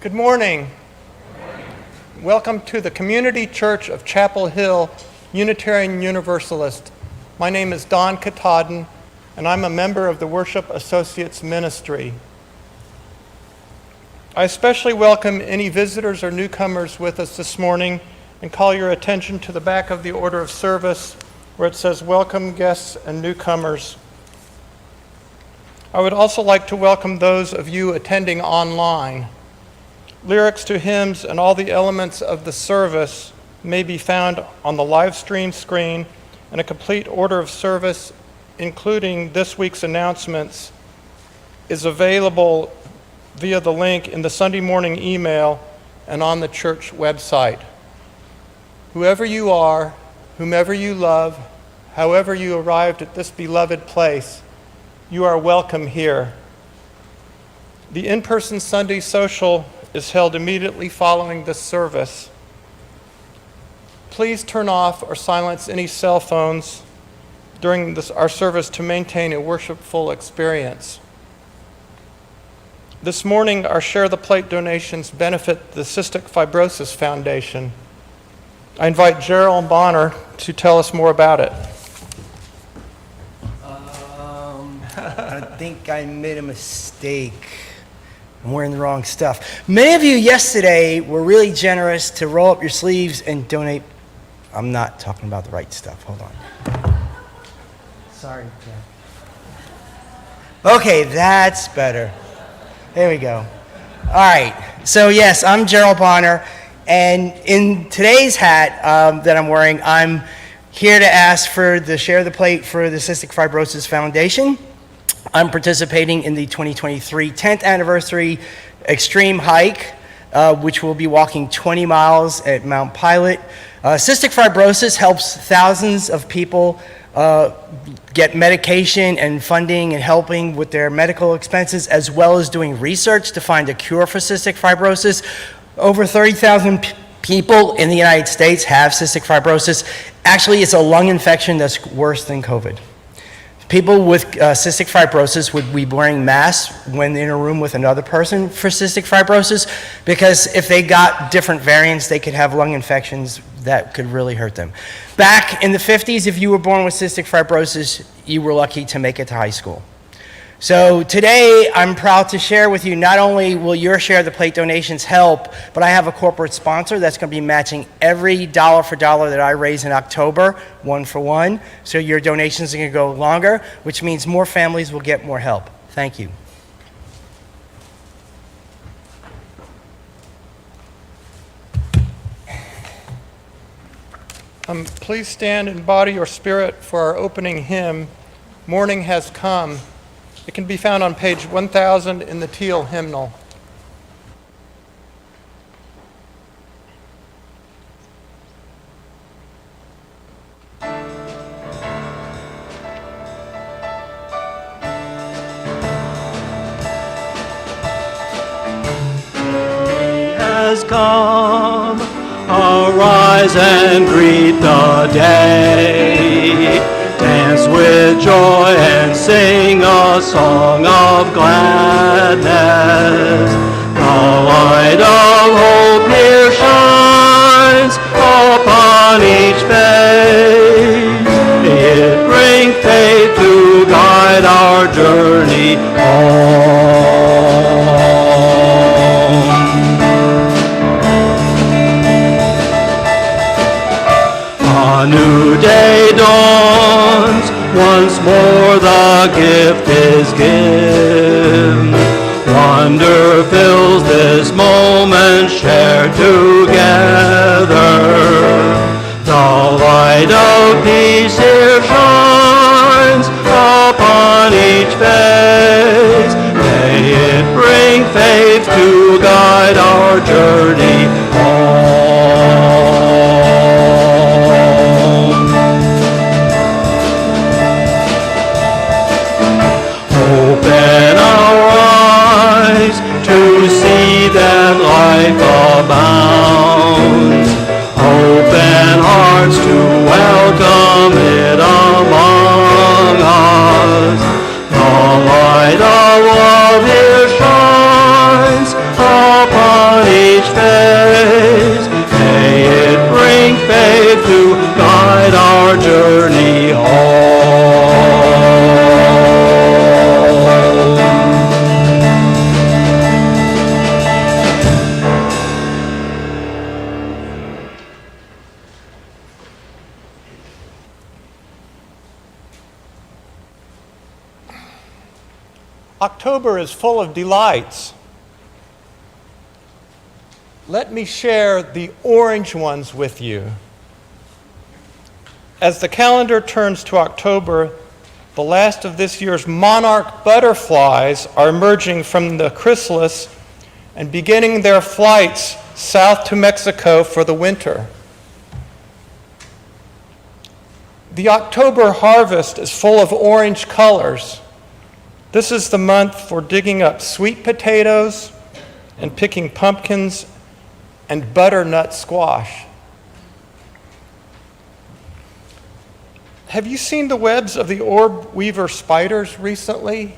Good morning. Welcome to the Community Church of Chapel Hill, Unitarian Universalist. My name is Don Katahdin, and I'm a member of the Worship Associates Ministry. I especially welcome any visitors or newcomers with us this morning and call your attention to the back of the order of service where it says, "Welcome guests and newcomers." I would also like to welcome those of you attending online. Lyrics to hymns and all the elements of the service may be found on the live stream screen, and a complete order of service, including this week's announcements, is available via the link in the Sunday morning email and on the church website. Whoever you are, whomever you love, however you arrived at this beloved place, you are welcome here. The in-person Sunday social is held immediately following this service. Please turn off or silence any cell phones during our service to maintain a worshipful experience. This morning, our Share the Plate donations benefit the Cystic Fibrosis Foundation. I invite Gerald Bonner to tell us more about it. I think I made a mistake. I'm wearing the wrong stuff. Many of you yesterday were really generous to roll up your sleeves and donate. I'm not talking about the right stuff. Hold on. Sorry, Jeff. Okay, that's better. There we go. All right. So yes, I'm Gerald Bonner, and in today's hat that I'm wearing, I'm here to ask for the Share the Plate for the Cystic Fibrosis Foundation. I'm participating in the 2023 10th anniversary extreme hike, which will be walking 20 miles at Mount Pilot. Cystic fibrosis helps thousands of people get medication and funding and helping with their medical expenses, as well as doing research to find a cure for cystic fibrosis. Over 30,000 people in the United States have cystic fibrosis. Actually, it's a lung infection that's worse than COVID. People with cystic fibrosis would be wearing masks when in a room with another person for cystic fibrosis, because if they got different variants, they could have lung infections that could really hurt them. Back in the 50s, if you were born with cystic fibrosis, you were lucky to make it to high school. So today, I'm proud to share with you, not only will your share of the plate donations help, but I have a corporate sponsor that's going to be matching every dollar for dollar that I raise in October, 1-for-1. So your donations are going to go longer, which means more families will get more help. Thank you. Please stand in body or spirit for our opening hymn, Morning Has Come. It can be found on page 1000 in the teal hymnal. Has come, arise and greet the day. Dance with joy and sing a song of gladness. The light of hope here shines upon each face. It brings faith to guide our journey home. A new day dawns, once more the gift is given. Wonder fills this moment shared together. The light of peace here shines upon each face. May it bring faith to guide our journey home. Open our eyes to see that life abounds. Open hearts to welcome it among us. The light of love here shines upon each face. May it bring faith to guide our journey home. October is full of delights. Let me share the orange ones with you. As the calendar turns to October, the last of this year's monarch butterflies are emerging from the chrysalis and beginning their flights south to Mexico for the winter. The October harvest is full of orange colors. This is the month for digging up sweet potatoes and picking pumpkins and butternut squash. Have you seen the webs of the orb weaver spiders recently?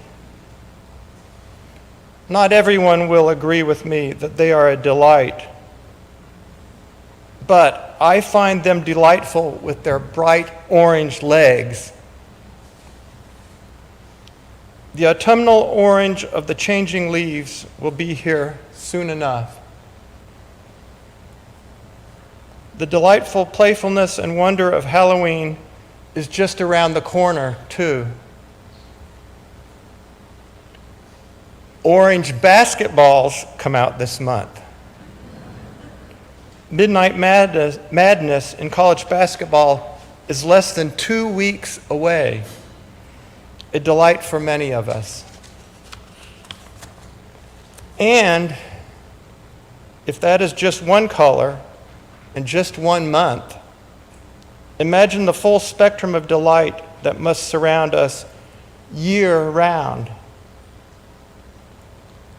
Not everyone will agree with me that they are a delight, but I find them delightful with their bright orange legs. The autumnal orange of the changing leaves will be here soon enough. The delightful playfulness and wonder of Halloween is just around the corner, too. Orange basketballs come out this month. Midnight madness in college basketball is less than 2 weeks away. A delight for many of us. And if that is just one color and just 1 month, imagine the full spectrum of delight that must surround us year-round.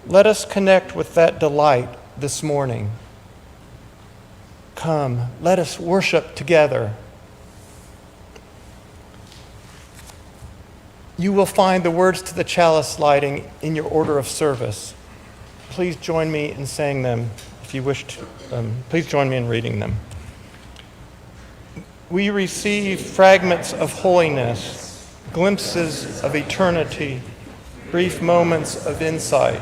Let us connect with that delight this morning. Come, let us worship together. You will find the words to the chalice lighting in your order of service. Please join me in saying them if you wish to. Please join me in reading them. We receive fragments of holiness, glimpses of eternity, brief moments of insight.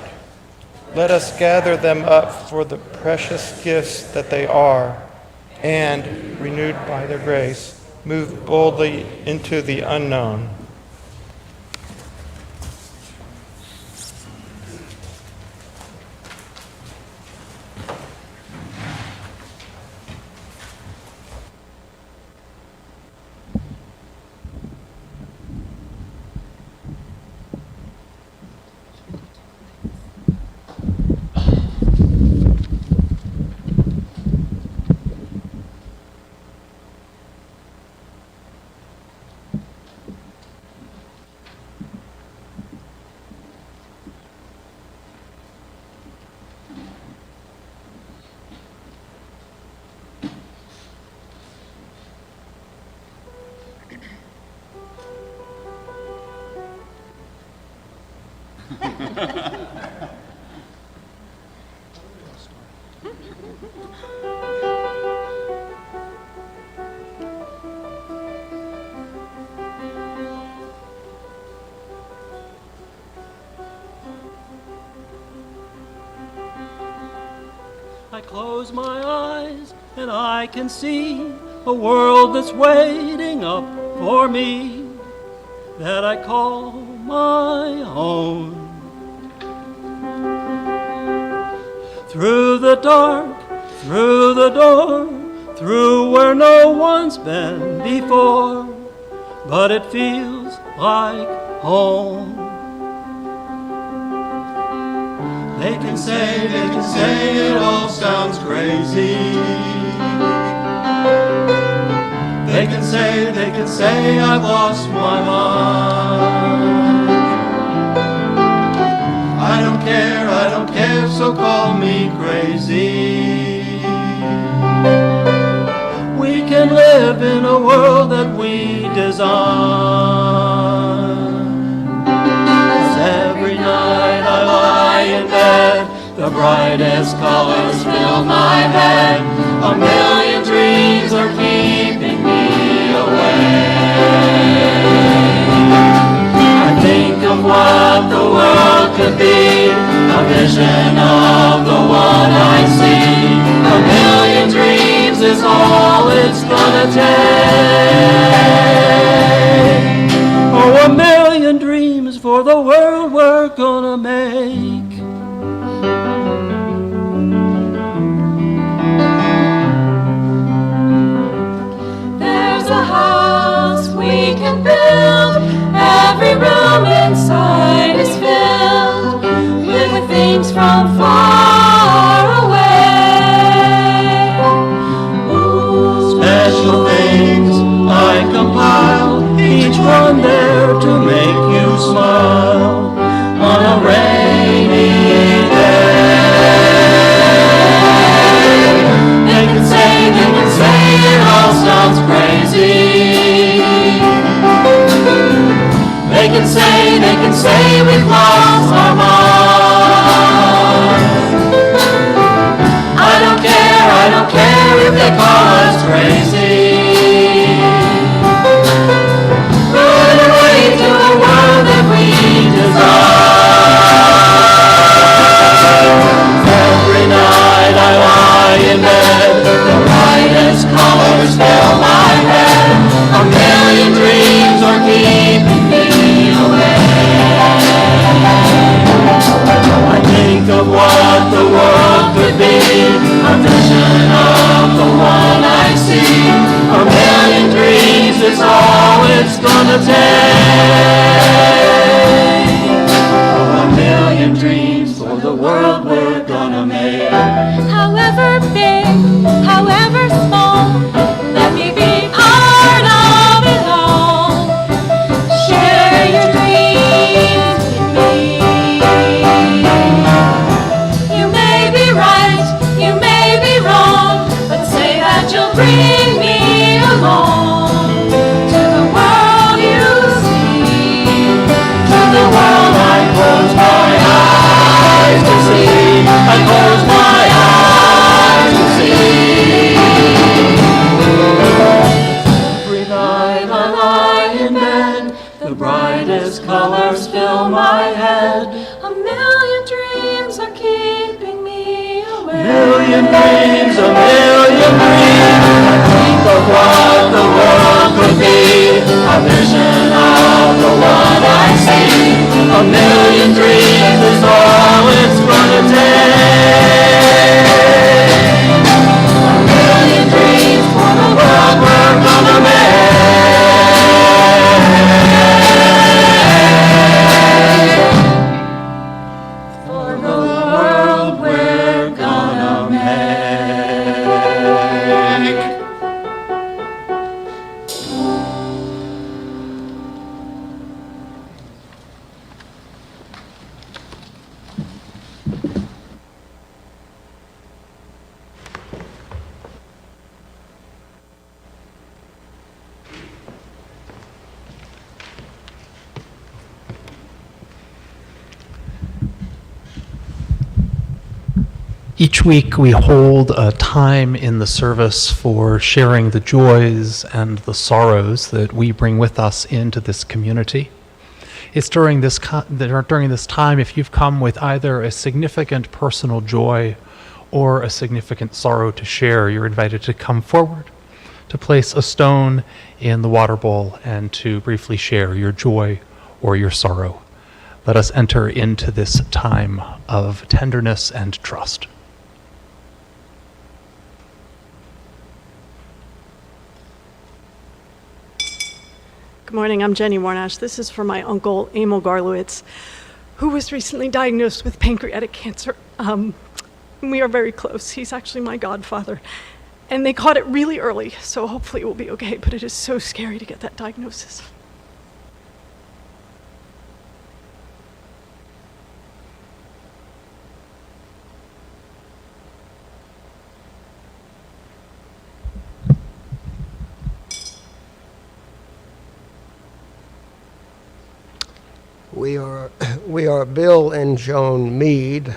Let us gather them up for the precious gifts that they are, and, renewed by their grace, move boldly into the unknown. I close my eyes and I can see a world that's waiting up for me, that I call my own. Through the dark, through the door, through where no one's been before, but it feels like home. They can say it all sounds crazy. They can say I've lost my mind. I don't care, so call me crazy. We can live in a world that we design. 'Cause every night I lie in bed, the brightest colors fill my head. A million dreams are keeping me awake. I think of what the world could be, a vision of the one I see. A million dreams is all it's gonna take. Oh, a million dreams for the world we're gonna make. There's a house we can build. Every room inside is filled with things from far away. Ooh. Special things I compile, each one there to make you smile on a rainy day. They can say it all sounds crazy. They can say we've lost our minds. I don't care if they call us crazy. Run away to a world that we design. Every night I lie in bed, the brightest colors fill my head. A million dreams are keeping me awake. I think of what the world could be, a vision of the one I see. A million dreams is all it's gonna take. A million dreams for the world we're gonna make. However big, however small, let me be part of it all. Share your dreams with me. You may be right, you may be wrong, but say that you'll bring me along to the world you see. To the world I close my eyes to see. I close my eyes. A million dreams is all it's gonna take. A million dreams for the world we're gonna make. For the world we're gonna make. Each week we hold a time in the service for sharing the joys and the sorrows that we bring with us into this community. It's during this time, if you've come with either a significant personal joy or a significant sorrow to share, you're invited to come forward, to place a stone in the water bowl, and to briefly share your joy or your sorrow. Let us enter into this time of tenderness and trust. Good morning, I'm Jenny Warnash. This is for my uncle, Emil Garlowitz, who was recently diagnosed with pancreatic cancer. We are very close. He's actually my godfather. And they caught it really early, so hopefully it will be okay, but it is so scary to get that diagnosis. We are Bill and Joan Mead.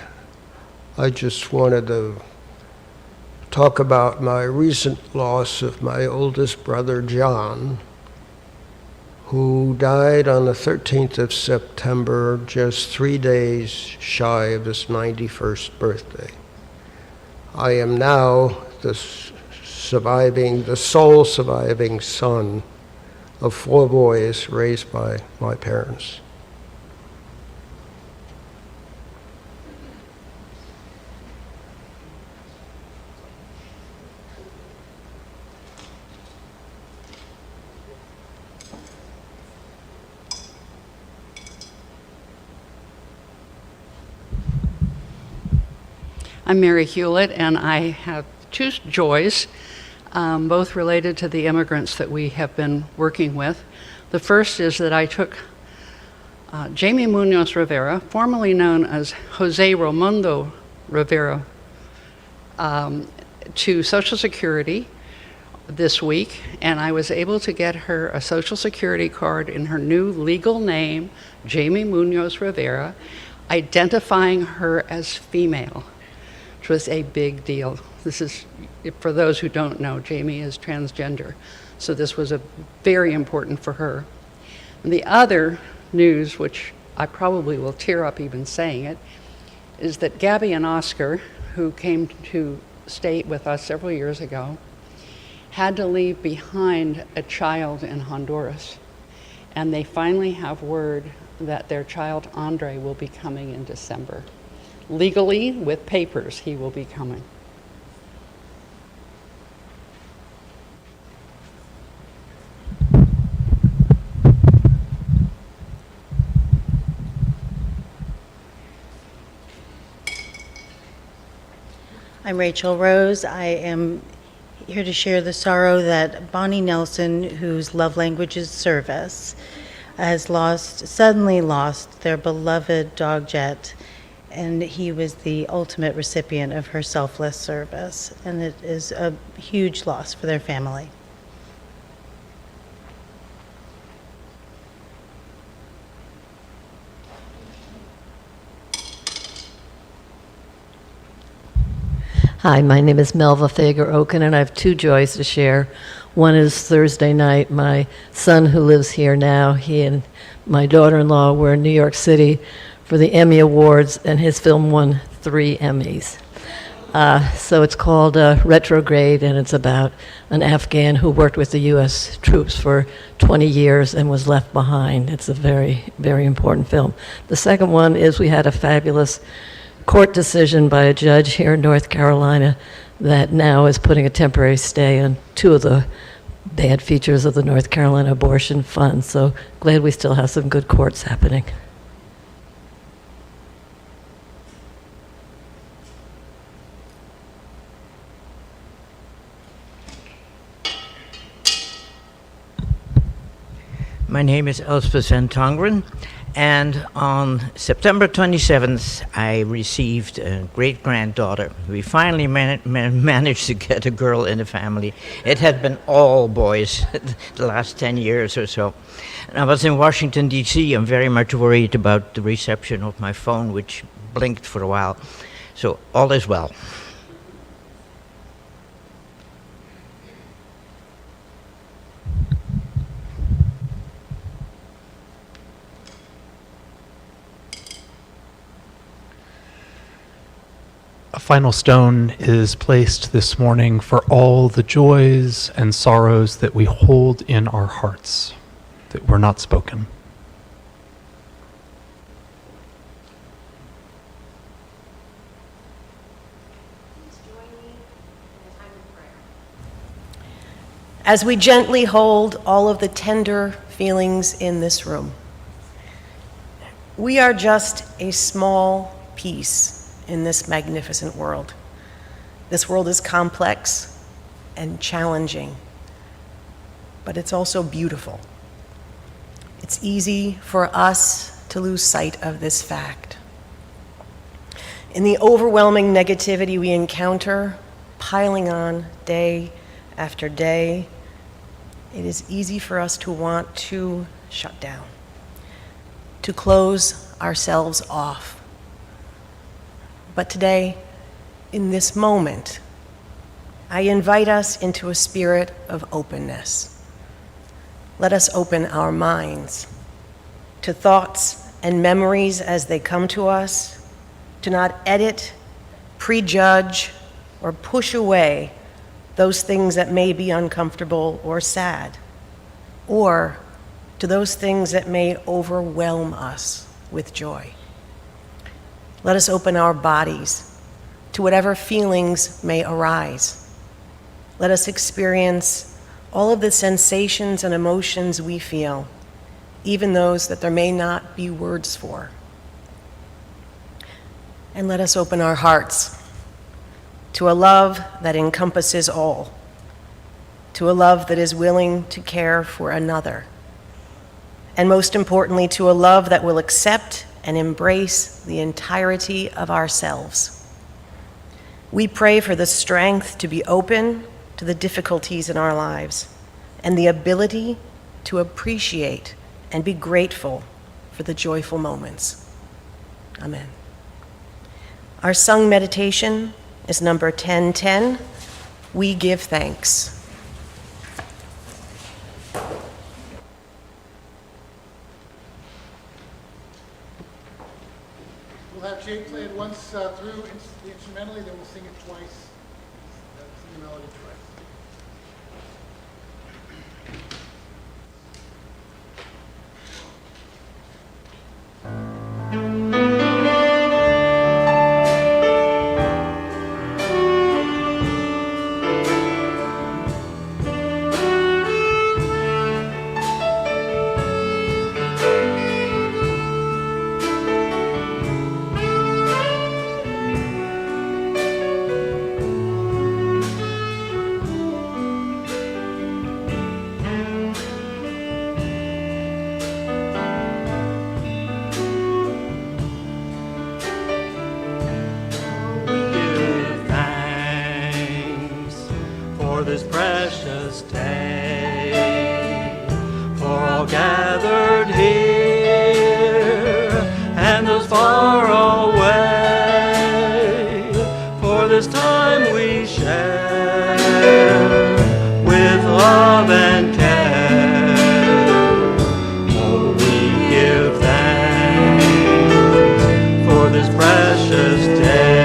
I just wanted to talk about my recent loss of my oldest brother, John, who died on the 13th of September, just 3 days shy of his 91st birthday. I am now the sole surviving son of 4 boys raised by my parents. I'm Mary Hewlett, and I have 2 joys, both related to the immigrants that we have been working with. The first is that I took Jamie Munoz Rivera, formerly known as Jose Romundo Rivera, to Social Security this week, and I was able to get her a Social Security card in her new legal name, Jamie Munoz Rivera, identifying her as female, which was a big deal. This is, for those who don't know, Jamie is transgender, so this was very important for her. And the other news, which I probably will tear up even saying it, is that Gabby and Oscar, who came to stay with us several years ago, had to leave behind a child in Honduras. And they finally have word that their child, Andre, will be coming in December. Legally, with papers, he will be coming. I'm Rachel Rose. I am here to share the sorrow that Bonnie Nelson, whose love language is service, has suddenly lost their beloved dog Jet, and he was the ultimate recipient of her selfless service, and it is a huge loss for their family. Hi, my name is Melva Fager-Oken, and I have 2 joys to share. One is Thursday night. My son, who lives here now, he and my daughter-in-law were in New York City for the Emmy Awards, and his film won 3 Emmys. So it's called Retrograde, and it's about an Afghan who worked with the U.S. troops for 20 years and was left behind. It's a very, very important film. The second one is we had a fabulous court decision by a judge here in North Carolina that now is putting a temporary stay on two of the bad features of the North Carolina Abortion Fund. So glad we still have some good courts happening. My name is Elspeth Van Tongeren, and on September 27th, I received a great-granddaughter. We finally managed to get a girl in the family. It had been all boys the last 10 years or so. And I was in Washington, D.C. I'm very much worried about the reception of my phone, which blinked for a while. So all is well. A final stone is placed this morning for all the joys and sorrows that we hold in our hearts, that were not spoken. As we gently hold all of the tender feelings in this room, we are just a small piece in this magnificent world. This world is complex and challenging, but it's also beautiful. It's easy for us to lose sight of this fact. In the overwhelming negativity we encounter, piling on day after day, it is easy for us to want to shut down, to close ourselves off. But today, in this moment, I invite us into a spirit of openness. Let us open our minds to thoughts and memories as they come to us, to not edit, prejudge, or push away those things that may be uncomfortable or sad, or to those things that may overwhelm us with joy. Let us open our bodies to whatever feelings may arise. Let us experience all of the sensations and emotions we feel, even those that there may not be words for. And let us open our hearts to a love that encompasses all, to a love that is willing to care for another, and most importantly, to a love that will accept and embrace the entirety of ourselves. We pray for the strength to be open to the difficulties in our lives and the ability to appreciate and be grateful for the joyful moments. Amen. Our sung meditation is number 1010, We Give Thanks. We'll have Jay play it once through instrumentally, then we'll sing it twice, sing the melody twice. This precious day, for all gathered here and those far away, for this time we share with love and care. Oh, we give thanks for this precious day.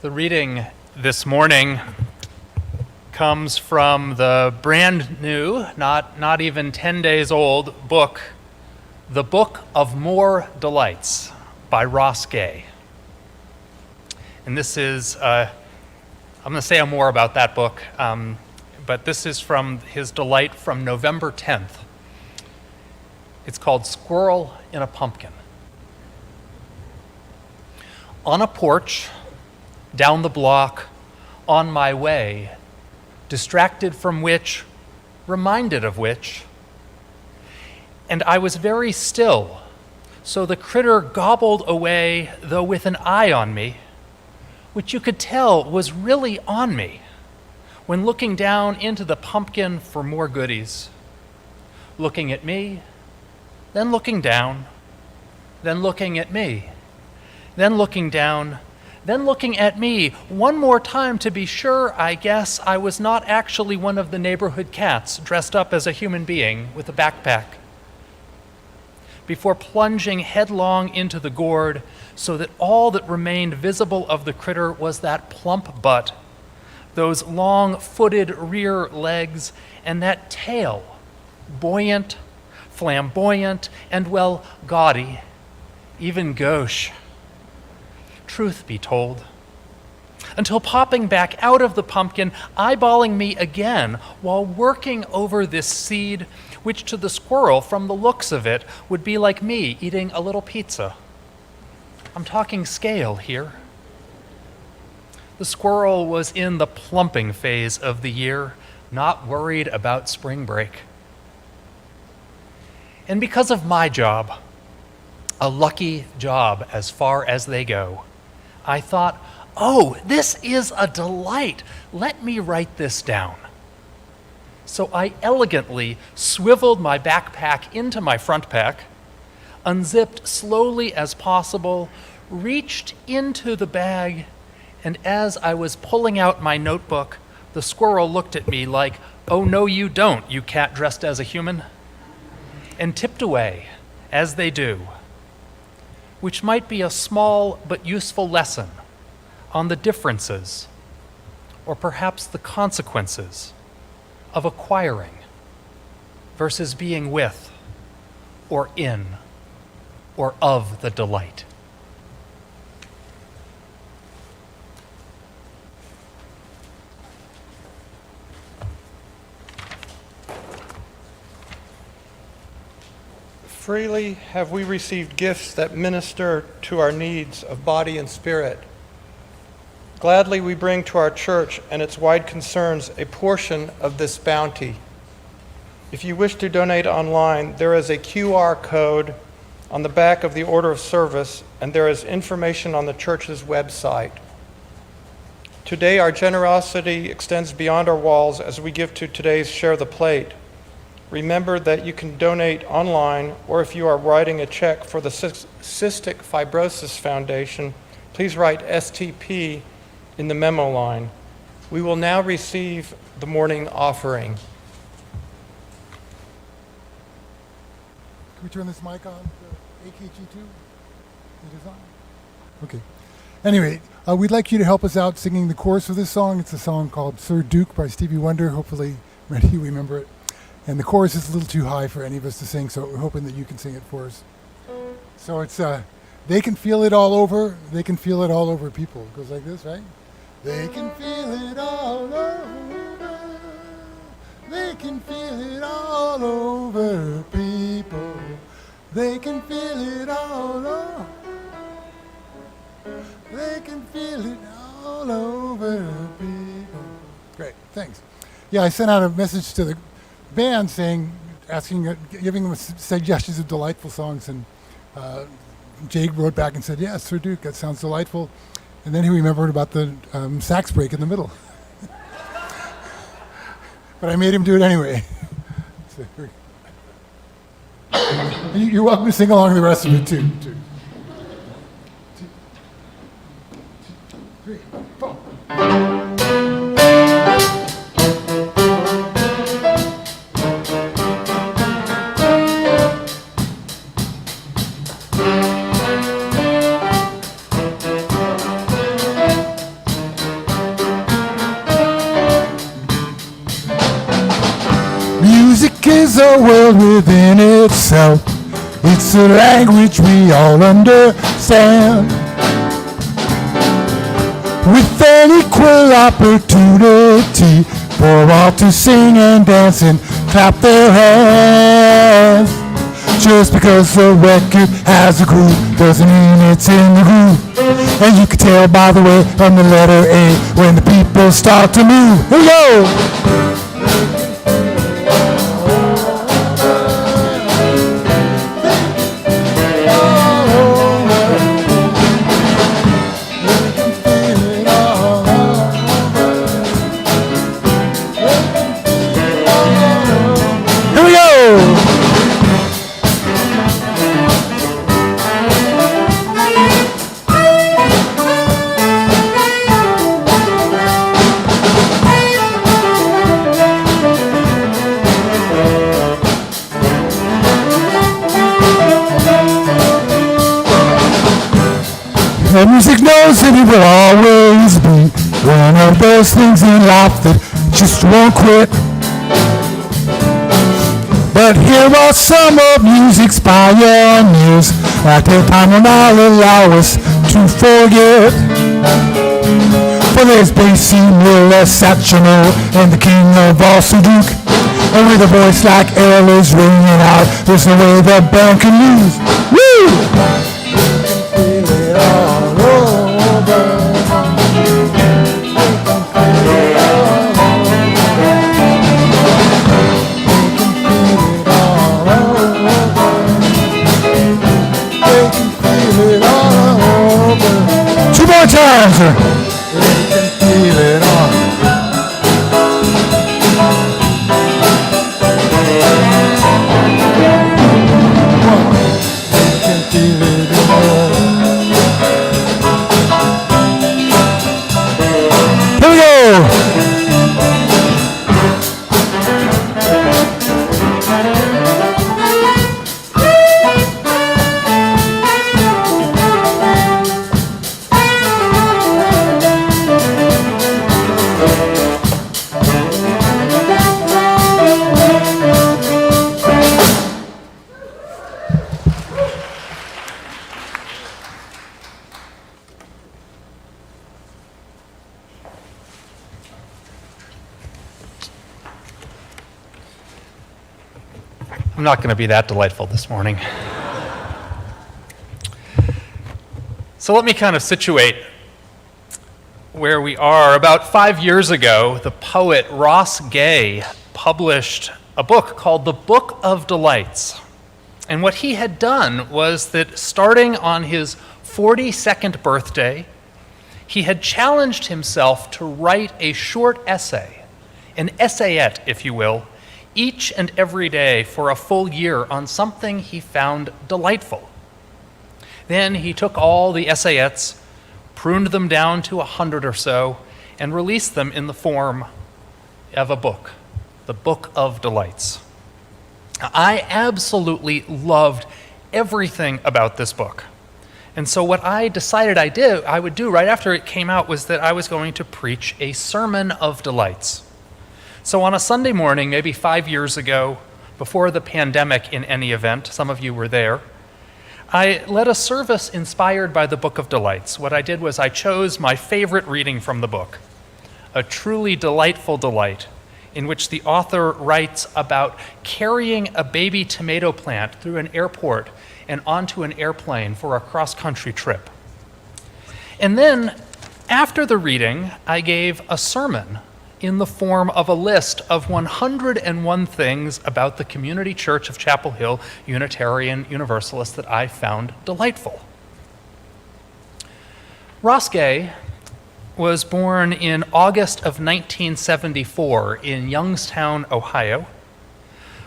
The reading this morning comes from the brand new, not even 10 days old book, The Book of More Delights by Ross Gay. And this is, I'm going to say more about that book, but this is from his Delight from November 10th. It's called Squirrel in a Pumpkin. On a porch, down the block, on my way, distracted from which, reminded of which, and I was very still, so the critter gobbled away, though with an eye on me, which you could tell was really on me, when looking down into the pumpkin for more goodies, looking at me, then looking down, then looking at me, then looking down, then looking at me one more time to be sure, I guess, I was not actually one of the neighborhood cats dressed up as a human being with a backpack. Before plunging headlong into the gourd, so that all that remained visible of the critter was that plump butt, those long-footed rear legs, and that tail, buoyant, flamboyant, and, well, gaudy, even gauche. Truth be told, until popping back out of the pumpkin, eyeballing me again while working over this seed, which to the squirrel, from the looks of it, would be like me eating a little pizza. I'm talking scale here. The squirrel was in the plumping phase of the year, not worried about spring break. And because of my job, a lucky job as far as they go, I thought, oh, this is a delight. Let me write this down. So I elegantly swiveled my backpack into my front pack, unzipped slowly as possible, reached into the bag, and as I was pulling out my notebook, the squirrel looked at me like, oh, no, you don't, you cat dressed as a human, and tipped away, as they do, which might be a small but useful lesson on the differences, or perhaps the consequences, of acquiring versus being with, or in, or of the delight. Freely have we received gifts that minister to our needs of body and spirit. Gladly we bring to our church and its wide concerns a portion of this bounty. If you wish to donate online, there is a QR code on the back of the order of service, and there is information on the church's website. Today, our generosity extends beyond our walls as we give to today's Share the Plate. Remember that you can donate online, or if you are writing a check for the Cystic Fibrosis Foundation, please write STP in the memo line. We will now receive the morning offering. Can we turn this mic on for AKG2? It is on? Okay. Anyway, we'd like you to help us out singing the chorus of this song. It's a song called Sir Duke by Stevie Wonder. Hopefully, Randy, you remember it. And the chorus is a little too high for any of us to sing, so we're hoping that you can sing it for us. So it's, they can feel it all over, they can feel it all over people. It goes like this, right? They can feel it all over, they can feel it all over people. They can feel it all over, they can feel it all over people. Great, thanks. Yeah, I sent out a message to the band saying, giving them suggestions of delightful songs, and Jake wrote back and said, yes, Sir Duke, that sounds delightful. And then he remembered about the sax break in the middle. But I made him do it anyway. You're welcome to sing along the rest of it too. 1, 2, 3, 4. is a world within itself. It's a language we all understand. With an equal opportunity for all to sing and dance and clap their hands. Just because the record has a groove doesn't mean it's in the groove. And you can tell by the way on the letter A when the people start to move. Here we go! And music knows that it will always be one of those things in life that just won't quit. But here are some of music's pioneers, like their time will not allow us to forget. For there's Basie, Miller, Satchmo, and the king of all Duke. And with a voice like Ella's ringing out, there's no way the band can lose. Woo! Two more times, sir. They can feel it all. They can feel it all. Here we go. I'm not going to be that delightful this morning. So let me kind of situate where we are. About 5 years ago, the poet Ross Gay published a book called The Book of Delights. And what he had done was that starting on his 42nd birthday, he had challenged himself to write a short essay, an essayette, if you will, each and every day for a full year on something he found delightful. Then he took all the essayettes, pruned them down to 100 or so, and released them in the form of a book, The Book of Delights. I absolutely loved everything about this book. And so what I decided I would do right after it came out was that I was going to preach a sermon of delights. So on a Sunday morning, maybe 5 years ago, before the pandemic in any event, some of you were there, I led a service inspired by the Book of Delights. What I did was I chose my favorite reading from the book, A Truly Delightful Delight, in which the author writes about carrying a baby tomato plant through an airport and onto an airplane for a cross-country trip. And then, after the reading, I gave a sermon in the form of a list of 101 things about the Community Church of Chapel Hill, Unitarian Universalist, that I found delightful. Ross Gay was born in August of 1974 in Youngstown, Ohio,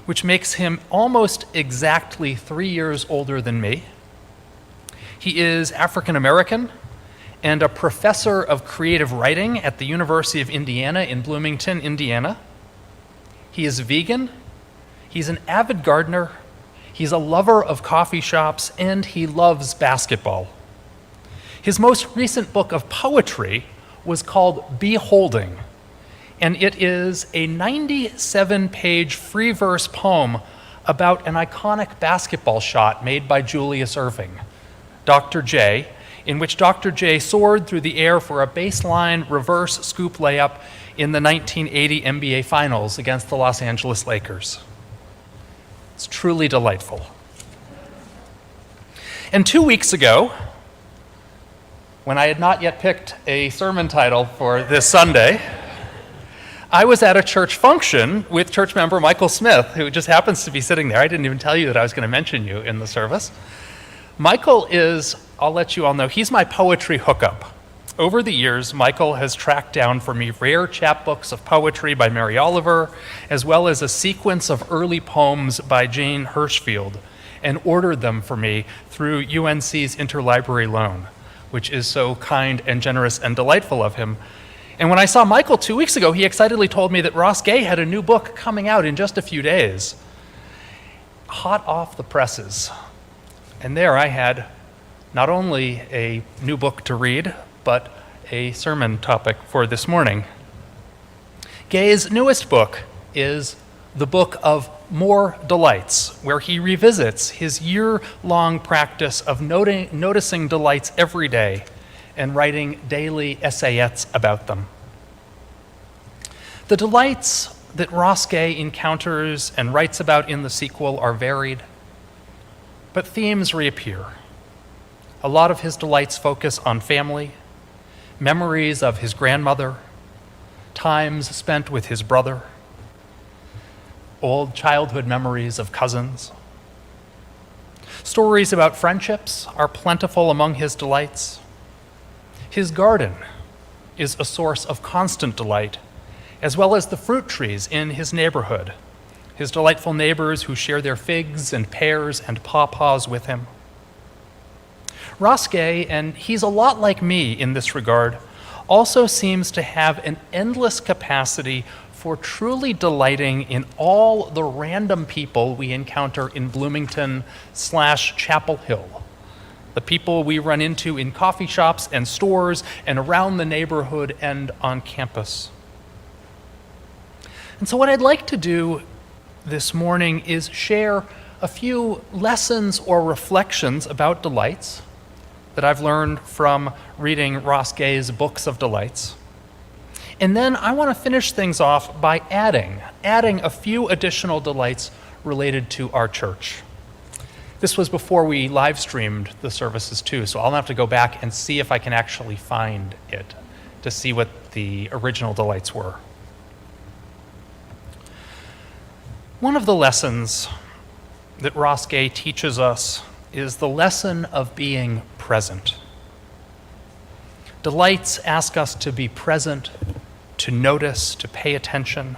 which makes him almost exactly 3 years older than me. He is African American and a professor of creative writing at the University of Indiana in Bloomington, Indiana. He is vegan, he's an avid gardener, he's a lover of coffee shops, and he loves basketball. His most recent book of poetry was called Beholding, and it is a 97-page free verse poem about an iconic basketball shot made by Julius Erving, Dr. J, in which Dr. J soared through the air for a baseline reverse scoop layup in the 1980 NBA Finals against the Los Angeles Lakers. It's truly delightful. And 2 weeks ago, when I had not yet picked a sermon title for this Sunday, I was at a church function with church member Michael Smith, who just happens to be sitting there. I didn't even tell you that I was going to mention you in the service. Michael is, I'll let you all know, he's my poetry hookup. Over the years, Michael has tracked down for me rare chapbooks of poetry by Mary Oliver, as well as a sequence of early poems by Jane Hirschfield, and ordered them for me through UNC's interlibrary loan, which is so kind and generous and delightful of him. And when I saw Michael 2 weeks ago, he excitedly told me that Ross Gay had a new book coming out in just a few days. Hot off the presses. And there I had not only a new book to read, but a sermon topic for this morning. Gay's newest book is the Book of More Delights, where he revisits his year-long practice of noticing delights every day and writing daily essayettes about them. The delights that Ross Gay encounters and writes about in the sequel are varied, but themes reappear. A lot of his delights focus on family, memories of his grandmother, times spent with his brother, old childhood memories of cousins. Stories about friendships are plentiful among his delights. His garden is a source of constant delight, as well as the fruit trees in his neighborhood, his delightful neighbors who share their figs and pears and pawpaws with him. Ross Gay, and he's a lot like me in this regard, also seems to have an endless capacity for truly delighting in all the random people we encounter in Bloomington/Chapel Hill. The people we run into in coffee shops and stores and around the neighborhood and on campus. And so what I'd like to do this morning is share a few lessons or reflections about delights that I've learned from reading Ross Gay's books of delights. And then I want to finish things off by adding a few additional delights related to our church. This was before we live streamed the services too, so I'll have to go back and see if I can actually find it to see what the original delights were. One of the lessons that Ross Gay teaches us is the lesson of being present. Delights ask us to be present, to notice, to pay attention,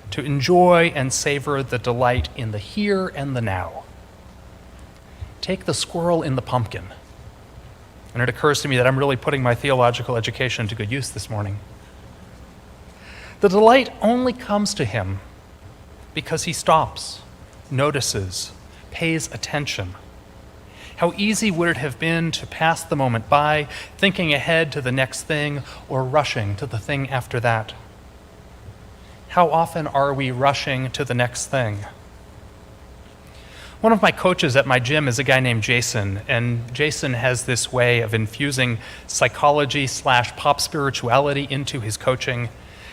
to enjoy and savor the delight in the here and the now. Take the squirrel in the pumpkin. And it occurs to me that I'm really putting my theological education to good use this morning. The delight only comes to him because he stops, notices, pays attention. How easy would it have been to pass the moment by, thinking ahead to the next thing or rushing to the thing after that? How often are we rushing to the next thing? One of my coaches at my gym is a guy named Jason, and Jason has this way of infusing psychology/pop spirituality into his coaching.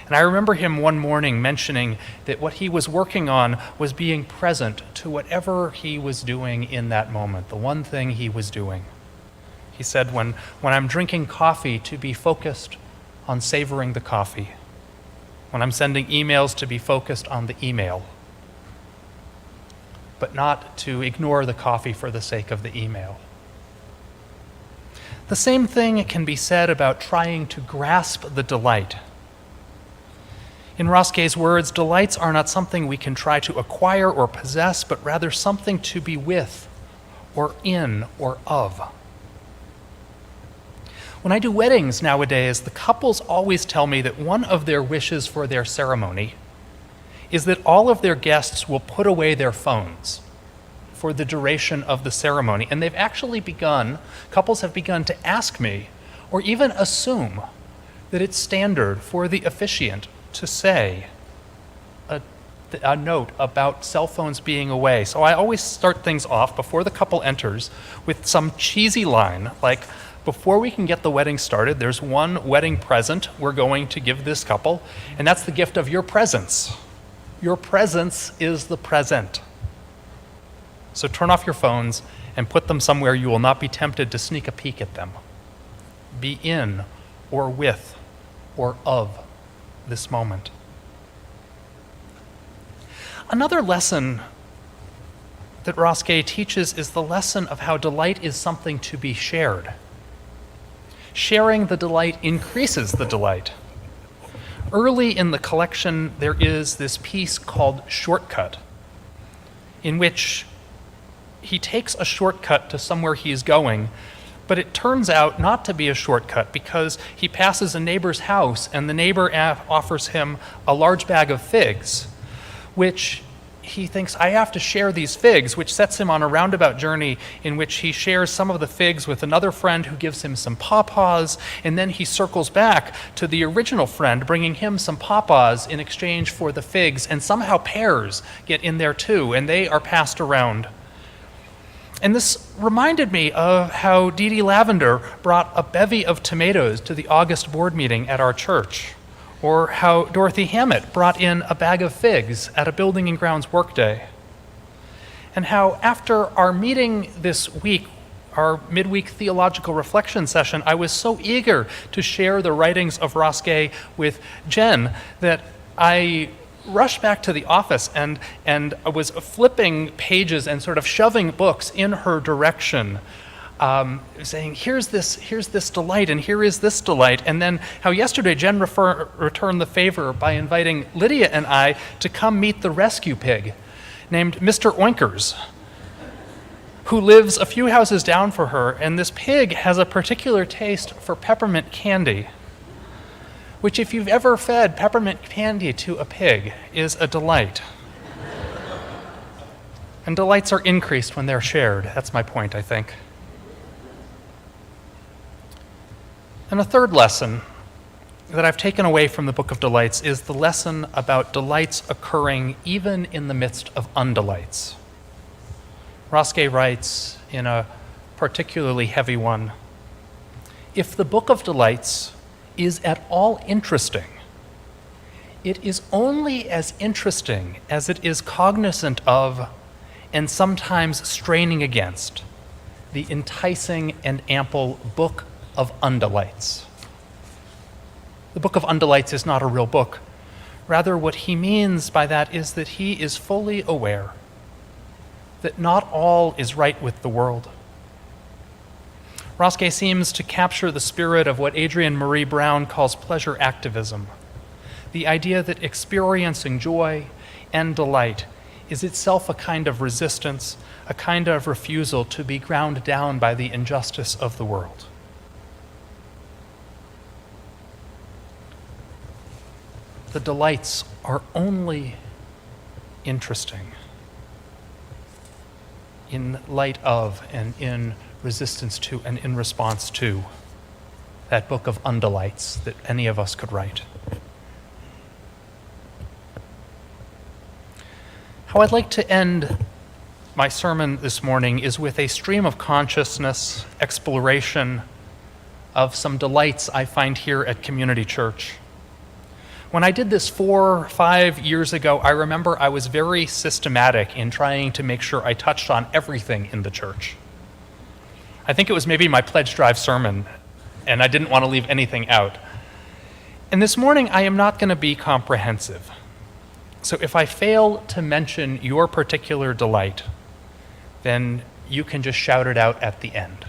And I remember him one morning mentioning that what he was working on was being present to whatever he was doing in that moment, the one thing he was doing. He said, when I'm drinking coffee, to be focused on savoring the coffee. When I'm sending emails, to be focused on the email, but not to ignore the coffee for the sake of the email. The same thing can be said about trying to grasp the delight. In Ross Gay's words, delights are not something we can try to acquire or possess, but rather something to be with, or in, or of. When I do weddings nowadays, the couples always tell me that one of their wishes for their ceremony is that all of their guests will put away their phones for the duration of the ceremony. And they've actually couples have begun to ask me, or even assume, that it's standard for the officiant to say a note about cell phones being away. So I always start things off before the couple enters with some cheesy line like, before we can get the wedding started, there's one wedding present we're going to give this couple, and that's the gift of your presence. Your presence is the present. So turn off your phones and put them somewhere you will not be tempted to sneak a peek at them. Be in or with or of this moment. Another lesson that Rosquet teaches is the lesson of how delight is something to be shared. Sharing the delight increases the delight. Early in the collection, there is this piece called Shortcut, in which he takes a shortcut to somewhere he is going, but it turns out not to be a shortcut because he passes a neighbor's house and the neighbor offers him a large bag of figs, which he thinks, I have to share these figs, which sets him on a roundabout journey in which he shares some of the figs with another friend who gives him some pawpaws, and then he circles back to the original friend, bringing him some pawpaws in exchange for the figs, and somehow pears get in there too, and they are passed around. And this reminded me of how Dee Dee Lavender brought a bevy of tomatoes to the August board meeting at our church, or how Dorothy Hammett brought in a bag of figs at a building and grounds workday, and how after our meeting this week, our midweek theological reflection session, I was so eager to share the writings of Rosquet with Jen that I rushed back to the office and I was flipping pages and sort of shoving books in her direction, saying, here's this delight, and here is this delight. And then how yesterday Jen returned the favor by inviting Lydia and I to come meet the rescue pig named Mr. Oinkers, who lives a few houses down for her. And this pig has a particular taste for peppermint candy, which if you've ever fed peppermint candy to a pig is a delight. And delights are increased when they're shared. That's my point, I think. And a third lesson that I've taken away from the Book of Delights is the lesson about delights occurring even in the midst of undelights. Rosquet writes in a particularly heavy one, if the Book of Delights is at all interesting, it is only as interesting as it is cognizant of, and sometimes straining against, the enticing and ample Book of Undelights. The Book of Undelights is not a real book. Rather, what he means by that is that he is fully aware that not all is right with the world. Rosquet seems to capture the spirit of what Adrienne Marie Brown calls pleasure activism, the idea that experiencing joy and delight is itself a kind of resistance, a kind of refusal to be ground down by the injustice of the world. The delights are only interesting in light of and in resistance to and in response to that book of undelights that any of us could write. How I'd like to end my sermon this morning is with a stream of consciousness exploration of some delights I find here at Community Church. When I did this 4 or 5 years ago, I remember I was very systematic in trying to make sure I touched on everything in the church. I think it was maybe my pledge drive sermon, and I didn't want to leave anything out. And this morning, I am not going to be comprehensive. So if I fail to mention your particular delight, then you can just shout it out at the end.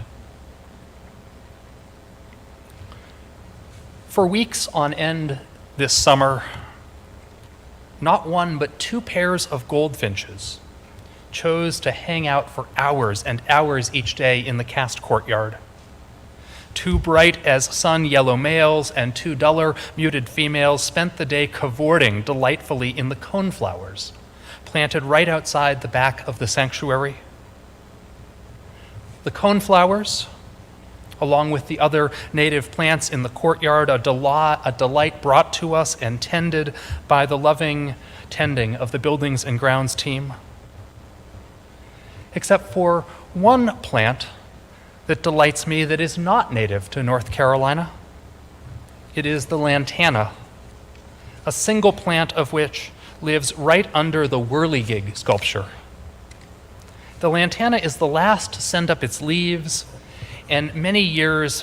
For weeks on end this summer, not one but 2 pairs of goldfinches chose to hang out for hours and hours each day in the cast courtyard. 2 bright as sun yellow males and 2 duller muted females spent the day cavorting delightfully in the coneflowers planted right outside the back of the sanctuary. The coneflowers along with the other native plants in the courtyard, a delight brought to us and tended by the loving tending of the buildings and grounds team. Except for one plant that delights me that is not native to North Carolina. It is the lantana, a single plant of which lives right under the whirligig sculpture. The lantana is the last to send up its leaves, and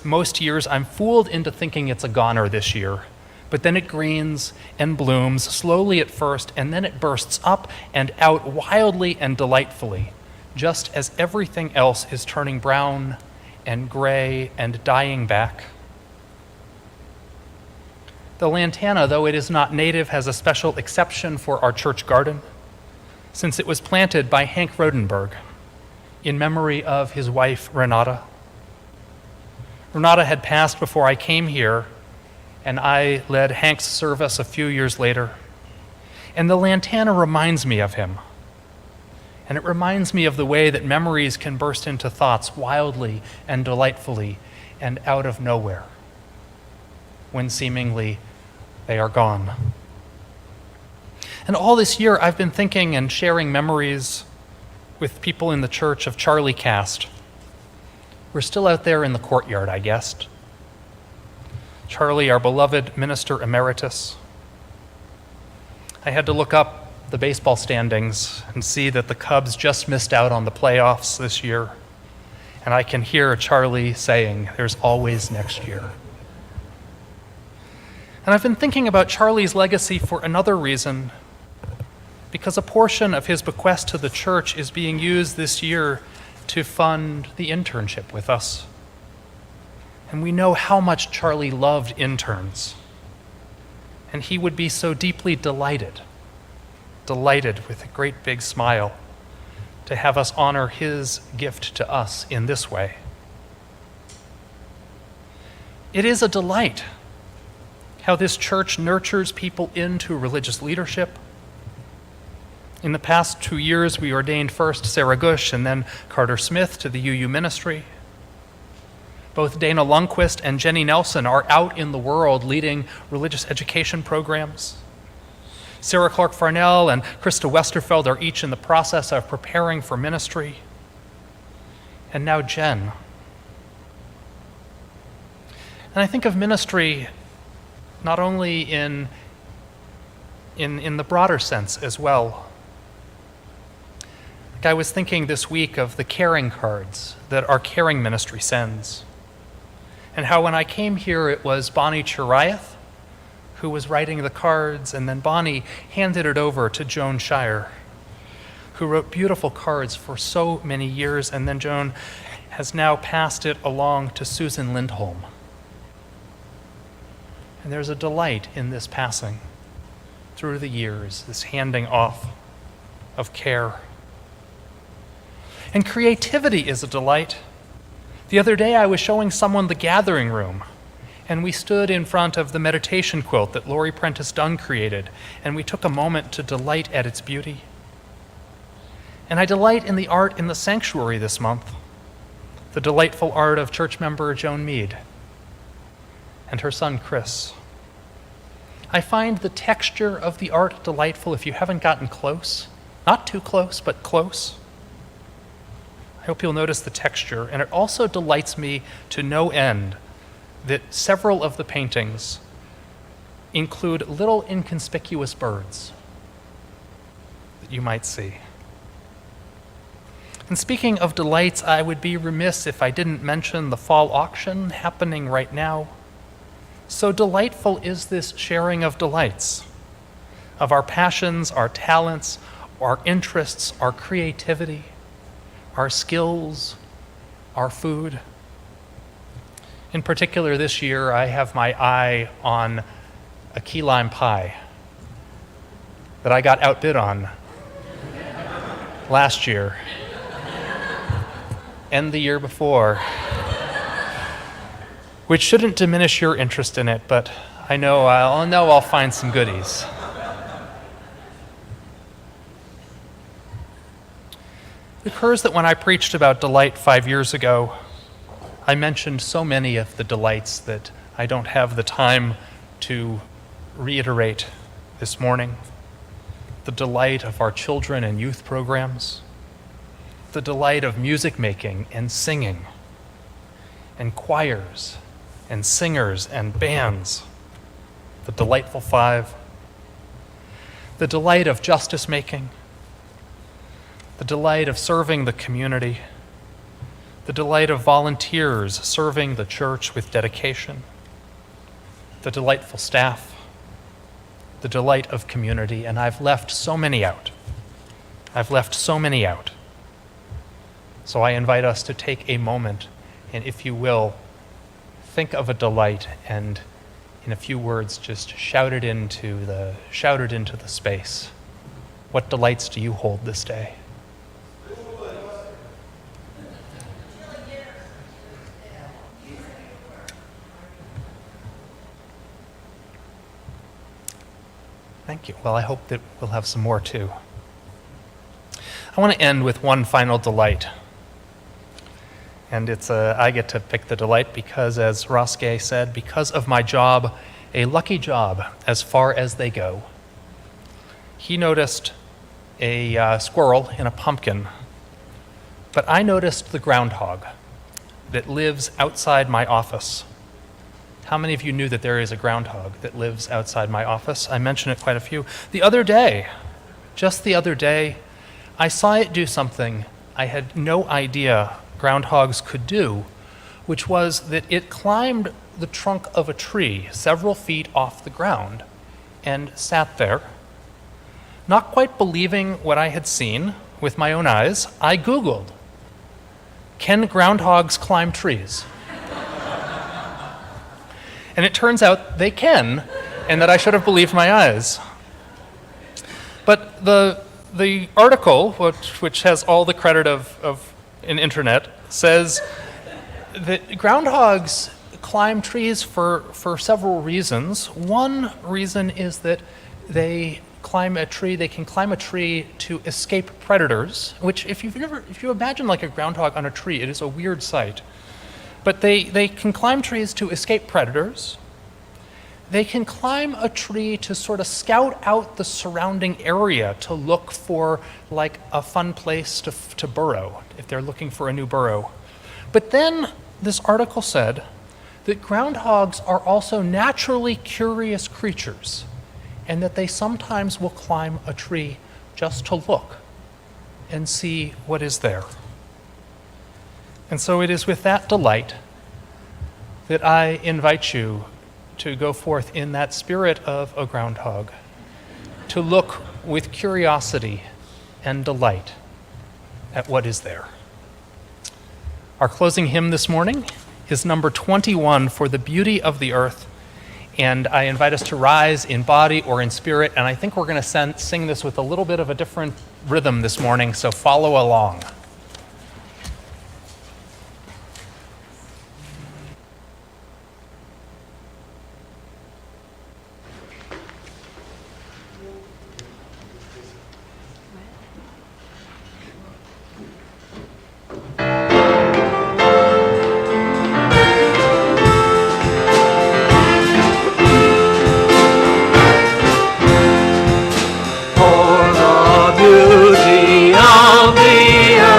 most years, I'm fooled into thinking it's a goner this year. But then it greens and blooms, slowly at first, and then it bursts up and out wildly and delightfully, just as everything else is turning brown and gray and dying back. The lantana, though it is not native, has a special exception for our church garden, since it was planted by Hank Rodenberg in memory of his wife, Renata. Renata had passed before I came here, and I led Hank's service a few years later. And the lantana reminds me of him. And it reminds me of the way that memories can burst into thoughts wildly and delightfully and out of nowhere, when seemingly they are gone. And all this year, I've been thinking and sharing memories with people in the church of Charlie Cast. We're still out there in the courtyard, I guessed. Charlie, our beloved minister emeritus. I had to look up the baseball standings and see that the Cubs just missed out on the playoffs this year. And I can hear Charlie saying, "There's always next year." And I've been thinking about Charlie's legacy for another reason, because a portion of his bequest to the church is being used this year to fund the internship with us. And we know how much Charlie loved interns. And he would be so deeply delighted with a great big smile to have us honor his gift to us in this way. It is a delight how this church nurtures people into religious leadership. In the past 2 years, we ordained first Sarah Gush and then Carter Smith to the UU ministry. Both Dana Lundquist and Jenny Nelson are out in the world leading religious education programs. Sarah Clark Farnell and Krista Westerfeld are each in the process of preparing for ministry. And now Jen. And I think of ministry not only in the broader sense as well. Like I was thinking this week of the caring cards that our caring ministry sends, and how when I came here it was Bonnie Chirayath who was writing the cards, and then Bonnie handed it over to Joan Shire, who wrote beautiful cards for so many years, and then Joan has now passed it along to Susan Lindholm. And there's a delight in this passing through the years, this handing off of care. And creativity is a delight. The other day I was showing someone the gathering room, and we stood in front of the meditation quilt that Lori Prentice Dunn created, and we took a moment to delight at its beauty. And I delight in the art in the sanctuary this month, the delightful art of church member Joan Mead and her son Chris. I find the texture of the art delightful if you haven't gotten close. Not too close, but close. I hope you'll notice the texture, and it also delights me to no end that several of the paintings include little inconspicuous birds that you might see. And speaking of delights, I would be remiss if I didn't mention the fall auction happening right now. So delightful is this sharing of delights, of our passions, our talents, our interests, our creativity, our skills, our food. In particular, this year, I have my eye on a key lime pie that I got outbid on last year and the year before, which shouldn't diminish your interest in it, but I know I'll find some goodies. It occurs that when I preached about delight 5 years ago, I mentioned so many of the delights that I don't have the time to reiterate this morning. The delight of our children and youth programs, the delight of music making and singing, and choirs and singers and bands, the delightful five, the delight of justice making, the delight of serving the community, the delight of volunteers serving the church with dedication, the delightful staff, the delight of community, and I've left so many out. I've left so many out. So I invite us to take a moment and, if you will, think of a delight and, in a few words, just shout it into the space. What delights do you hold this day? Thank you. Well, I hope that we'll have some more too. I want to end with one final delight. And I get to pick the delight because, as Ross Gay said, because of my job, a lucky job as far as they go. He noticed a squirrel in a pumpkin, but I noticed the groundhog that lives outside my office. How many of you knew that there is a groundhog that lives outside my office? I mentioned it quite a few. The other day, just the other day, I saw it do something I had no idea groundhogs could do, which was that it climbed the trunk of a tree several feet off the ground and sat there. Not quite believing what I had seen with my own eyes, I Googled, "Can groundhogs climb trees?" And it turns out they can, and that I should have believed my eyes. But the article, which has all the credit of an internet, says that groundhogs climb trees for several reasons. One reason is that they can climb a tree to escape predators, which if you imagine like a groundhog on a tree, it is a weird sight. But they can climb trees to escape predators. They can climb a tree to sort of scout out the surrounding area to look for like a fun place to burrow, if they're looking for a new burrow. But then this article said that groundhogs are also naturally curious creatures, and that they sometimes will climb a tree just to look and see what is there. And so it is with that delight that I invite you to go forth in that spirit of a groundhog, to look with curiosity and delight at what is there. Our closing hymn this morning is number 21, "For the Beauty of the Earth." And I invite us to rise in body or in spirit, and I think we're going to sing this with a little bit of a different rhythm this morning, so follow along. Beauty of the earth.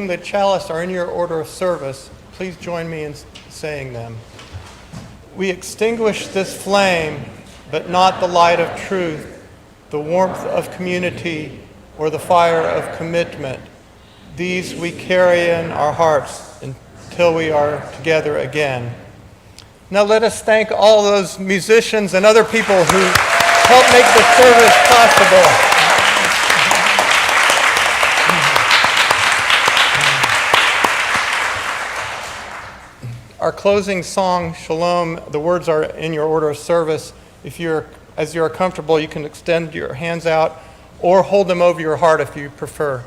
the chalice are in your order of service, please join me in saying them. We extinguish this flame, but not the light of truth, the warmth of community, or the fire of commitment. These we carry in our hearts until we are together again. Now let us thank all those musicians and other people who helped make the service possible. Our closing song, Shalom, the words are in your order of service. As you're comfortable, you can extend your hands out or hold them over your heart if you prefer.